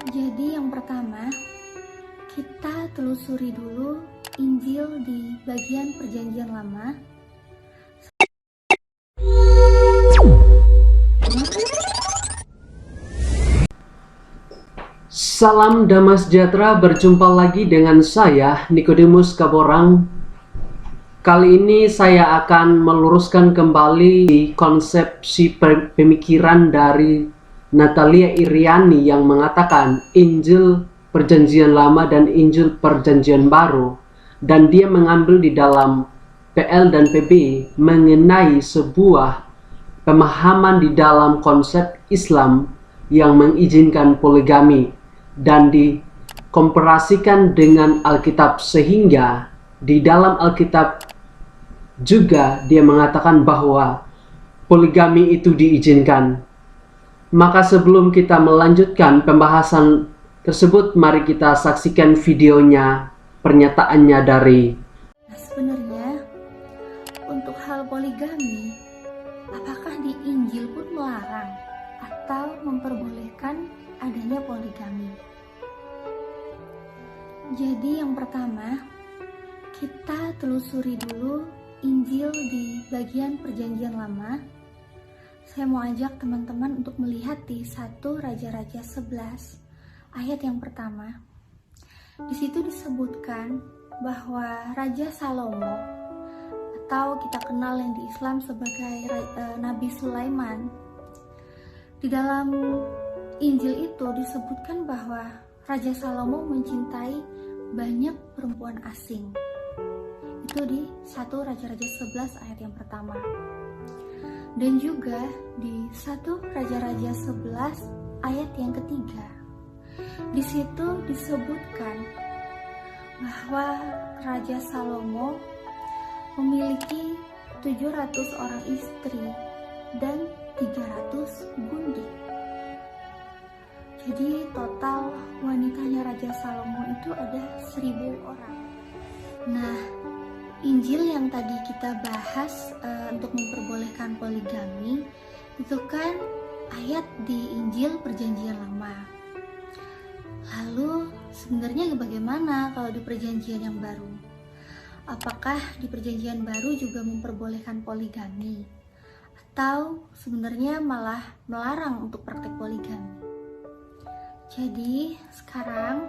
Jadi yang pertama, kita telusuri dulu Injil di bagian Perjanjian Lama. Salam damai sejahtera, berjumpa lagi dengan saya Nikodemus Kaborang. Kali ini saya akan meluruskan kembali konsepsi pemikiran dari Natalia Iriani yang mengatakan Injil Perjanjian Lama dan Injil Perjanjian Baru, dan dia mengambil di dalam PL dan PB mengenai sebuah pemahaman di dalam konsep Islam yang mengizinkan poligami dan dikomparasikan dengan Alkitab, sehingga di dalam Alkitab juga dia mengatakan bahwa poligami itu diizinkan. Maka sebelum kita melanjutkan pembahasan tersebut, mari kita saksikan videonya, pernyataannya dari Sebenarnya untuk hal poligami, apakah di Injil pun melarang atau memperbolehkan adanya poligami? Jadi yang pertama, kita telusuri dulu Injil di bagian Perjanjian Lama. Saya mau ajak teman-teman untuk melihat di 1 Raja-Raja 11 ayat yang pertama. Di situ disebutkan bahwa Raja Salomo, atau kita kenal yang di Islam sebagai Nabi Sulaiman, di dalam Injil itu disebutkan bahwa Raja Salomo mencintai banyak perempuan asing. Itu di 1 Raja-Raja 11 ayat yang pertama. Dan juga di 1 Raja-Raja 11 ayat yang ketiga. Di situ disebutkan bahwa Raja Salomo memiliki 700 orang istri dan 300 gundik. Jadi total wanitanya Raja Salomo itu ada 1000 orang. Nah, Injil yang tadi kita bahas untuk memperbolehkan poligami itu kan ayat di Injil Perjanjian Lama. Lalu sebenarnya bagaimana kalau di Perjanjian yang baru? Apakah di Perjanjian baru juga memperbolehkan poligami? Atau sebenarnya malah melarang untuk praktek poligami? Jadi sekarang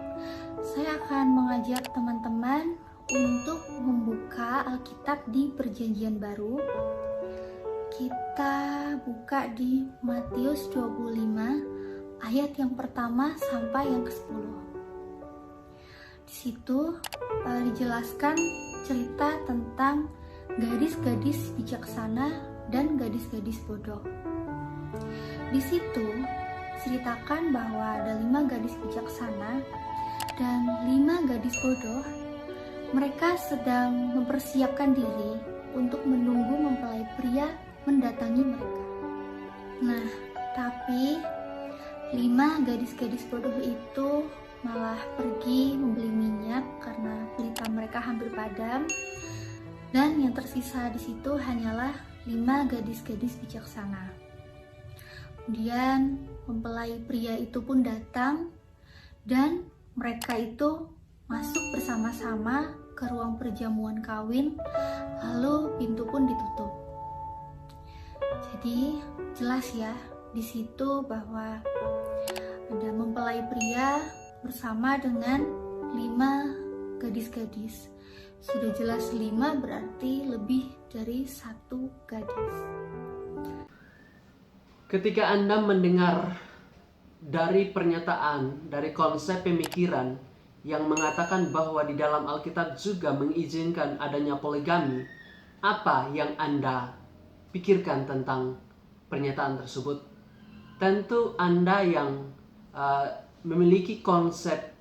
saya akan mengajak teman-teman untuk membuka Alkitab di Perjanjian Baru. Kita buka di Matius 25 ayat yang pertama sampai yang ke-10. Di situ dijelaskan cerita tentang gadis-gadis bijaksana dan gadis-gadis bodoh. Di situ ceritakan bahwa ada 5 gadis bijaksana dan 5 gadis bodoh. Mereka sedang mempersiapkan diri untuk menunggu mempelai pria mendatangi mereka. Nah, tapi 5 gadis-gadis bodoh itu malah pergi membeli minyak karena pelita mereka hampir padam. Dan yang tersisa di situ hanyalah 5 gadis-gadis bijaksana. Kemudian mempelai pria itu pun datang dan mereka itu masuk bersama-sama ke ruang perjamuan kawin, lalu pintu pun ditutup. Jadi jelas ya di situ bahwa ada mempelai pria bersama dengan 5 gadis-gadis. Sudah jelas 5 berarti lebih dari 1 gadis. ketika Anda mendengar dari pernyataan, dari konsep pemikiran yang mengatakan bahwa di dalam Alkitab juga mengizinkan adanya poligami, apa yang Anda pikirkan tentang pernyataan tersebut? Tentu Anda yang memiliki konsep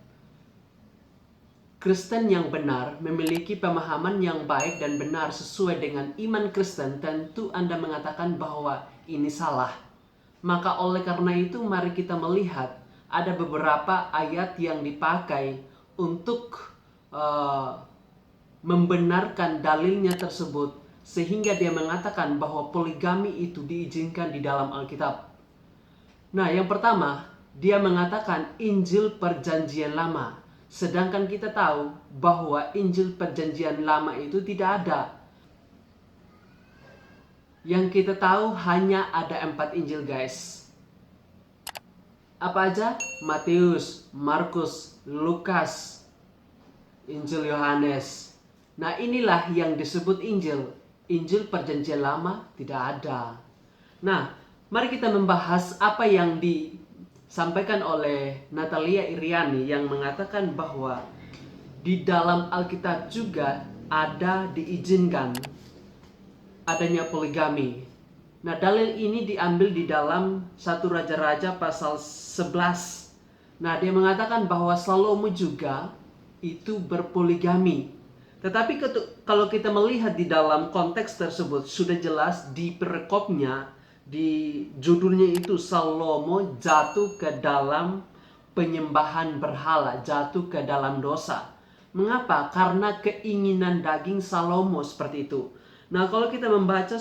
Kristen yang benar, memiliki pemahaman yang baik dan benar sesuai dengan iman Kristen, tentu Anda mengatakan bahwa ini salah. Maka oleh karena itu mari kita melihat ada beberapa ayat yang dipakai untuk membenarkan dalilnya tersebut, sehingga dia mengatakan bahwa poligami itu diizinkan di dalam Alkitab. Nah, yang pertama, dia mengatakan Injil Perjanjian Lama. Sedangkan kita tahu bahwa Injil Perjanjian Lama itu tidak ada. Yang kita tahu hanya ada 4 Injil, guys. Apa aja? Matius, Markus, Lukas, Injil Yohanes. Nah, inilah yang disebut Injil. Injil Perjanjian Lama tidak ada. Nah, mari kita membahas apa yang disampaikan oleh Natalia Iriani yang mengatakan bahwa di dalam Alkitab juga ada diizinkan adanya poligami. Nah, dalil ini diambil di dalam 1 Raja-Raja pasal 11. Nah, dia mengatakan bahwa Salomo juga itu berpoligami. Tetapi kalau kita melihat di dalam konteks tersebut, sudah jelas di perikopnya, di judulnya itu Salomo jatuh ke dalam penyembahan berhala, jatuh ke dalam dosa. Mengapa? Karena keinginan daging Salomo seperti itu. Nah, kalau kita membaca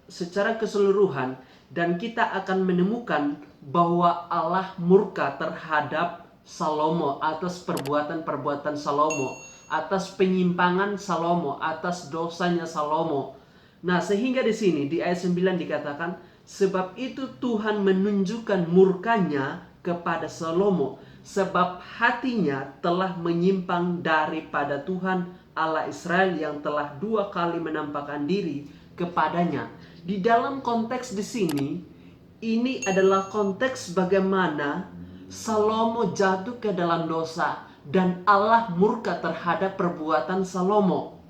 secara keseluruhan, dan kita akan menemukan bahwa Allah murka terhadap Salomo atas perbuatan-perbuatan Salomo, atas penyimpangan Salomo, atas dosanya Salomo. Nah, sehingga di sini di ayat 9 dikatakan, sebab itu Tuhan menunjukkan murkanya kepada Salomo, sebab hatinya telah menyimpang daripada Tuhan Allah Israel yang telah 2 kali menampakkan diri kepadanya. Di dalam konteks di sini, ini adalah konteks bagaimana Salomo jatuh ke dalam dosa dan Allah murka terhadap perbuatan Salomo.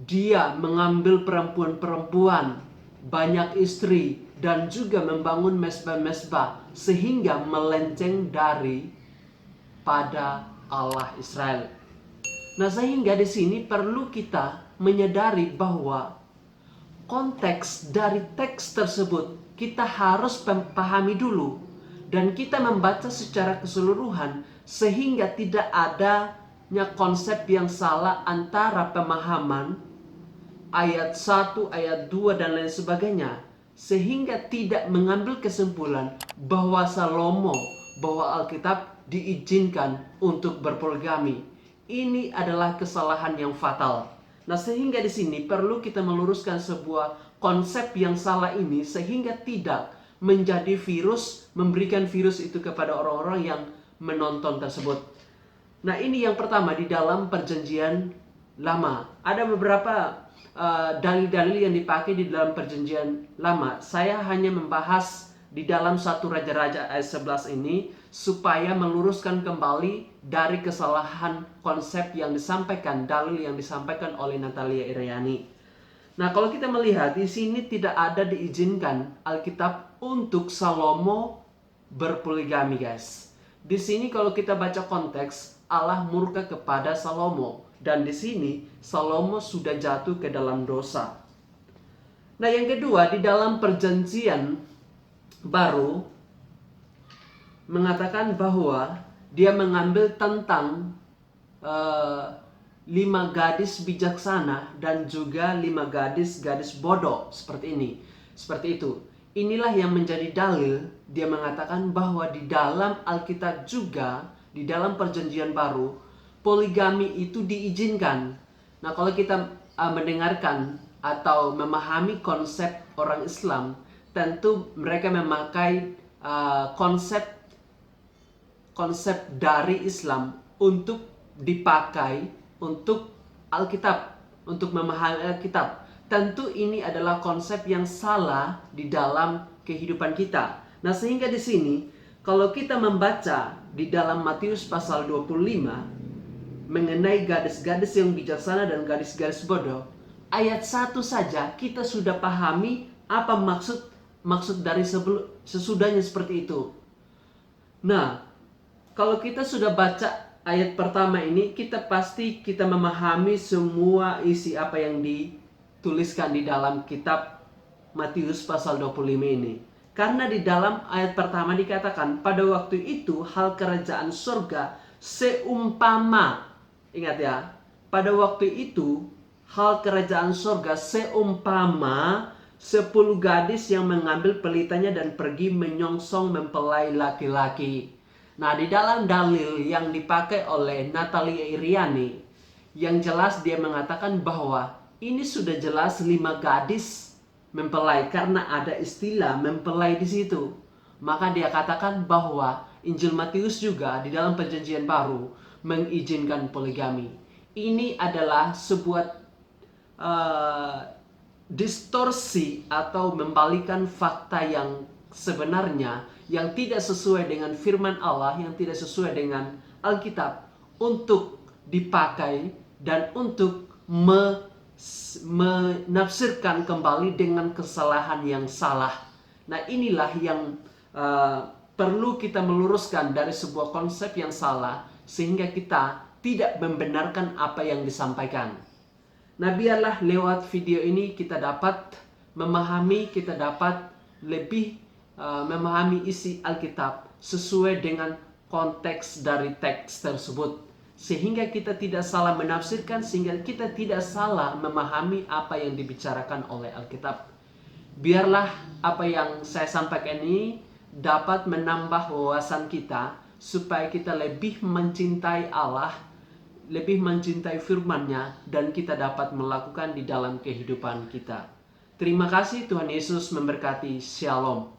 Dia mengambil perempuan-perempuan, banyak istri, dan juga membangun mesbah-mesbah sehingga melenceng dari pada Allah Israel. Nah, sehingga di sini perlu kita menyadari bahwa konteks dari teks tersebut kita harus pahami dulu, dan kita membaca secara keseluruhan sehingga tidak adanya konsep yang salah antara pemahaman ayat 1, ayat 2 dan lain sebagainya, sehingga tidak mengambil kesimpulan bahwa Salomo, bahwa Alkitab diizinkan untuk berpoligami. Ini adalah kesalahan yang fatal. Nah, sehingga di sini perlu kita meluruskan sebuah konsep yang salah ini sehingga tidak menjadi virus, memberikan virus itu kepada orang-orang yang menonton tersebut. Nah, ini yang pertama di dalam Perjanjian Lama. Ada beberapa dalil-dalil yang dipakai di dalam Perjanjian Lama. Saya hanya membahas di dalam 1 Raja-Raja ayat 11 ini supaya meluruskan kembali dari kesalahan konsep yang disampaikan, dalil yang disampaikan oleh Natalia Iriani. Nah, kalau kita melihat di sini tidak ada diizinkan Alkitab untuk Salomo berpoligami, guys. Di sini kalau kita baca konteks, Allah murka kepada Salomo, dan di sini Salomo sudah jatuh ke dalam dosa. Nah, yang kedua, di dalam Perjanjian Baru mengatakan bahwa dia mengambil tentang 5 gadis bijaksana dan juga 5 gadis bodoh seperti ini. Seperti itu. Inilah yang menjadi dalil. Dia mengatakan bahwa di dalam Alkitab juga, di dalam Perjanjian Baru, poligami itu diizinkan. Nah, kalau kita mendengarkan atau memahami konsep orang Islam, tentu mereka memakai konsep dari Islam untuk dipakai untuk Alkitab, untuk memahami Alkitab. Tentu ini adalah konsep yang salah di dalam kehidupan kita. Nah, sehingga di sini kalau kita membaca di dalam Matius pasal 25 mengenai gadis-gadis yang bijaksana dan gadis-gadis bodoh, ayat 1 saja kita sudah pahami apa maksud dari sesudahnya seperti itu. Nah, kalau kita sudah baca ayat pertama ini, kita memahami semua isi apa yang dituliskan di dalam kitab Matius pasal 25 ini. Karena di dalam ayat pertama dikatakan, pada waktu itu hal kerajaan surga seumpama, ingat ya, pada waktu itu hal kerajaan surga seumpama 10 gadis yang mengambil pelitanya dan pergi menyongsong mempelai laki-laki. Nah, di dalam dalil yang dipakai oleh Natalia Iriani, yang jelas dia mengatakan bahwa ini sudah jelas 5 gadis mempelai karena ada istilah mempelai di situ. Maka dia katakan bahwa Injil Matius juga di dalam Perjanjian Baru mengizinkan poligami. Ini adalah sebuah distorsi atau membalikan fakta yang sebenarnya, yang tidak sesuai dengan firman Allah, yang tidak sesuai dengan Alkitab, untuk dipakai dan untuk menafsirkan kembali dengan kesalahan yang salah. Nah, inilah yang perlu kita meluruskan dari sebuah konsep yang salah, sehingga kita tidak membenarkan apa yang disampaikan. Nah, biarlah lewat video ini kita dapat memahami, kita dapat lebih memahami isi Alkitab sesuai dengan konteks dari teks tersebut. Sehingga kita tidak salah menafsirkan, sehingga kita tidak salah memahami apa yang dibicarakan oleh Alkitab. Biarlah apa yang saya sampaikan ini dapat menambah wawasan kita, supaya kita lebih mencintai Allah, lebih mencintai firman-Nya, dan kita dapat melakukan di dalam kehidupan kita. Terima kasih, Tuhan Yesus memberkati. Shalom.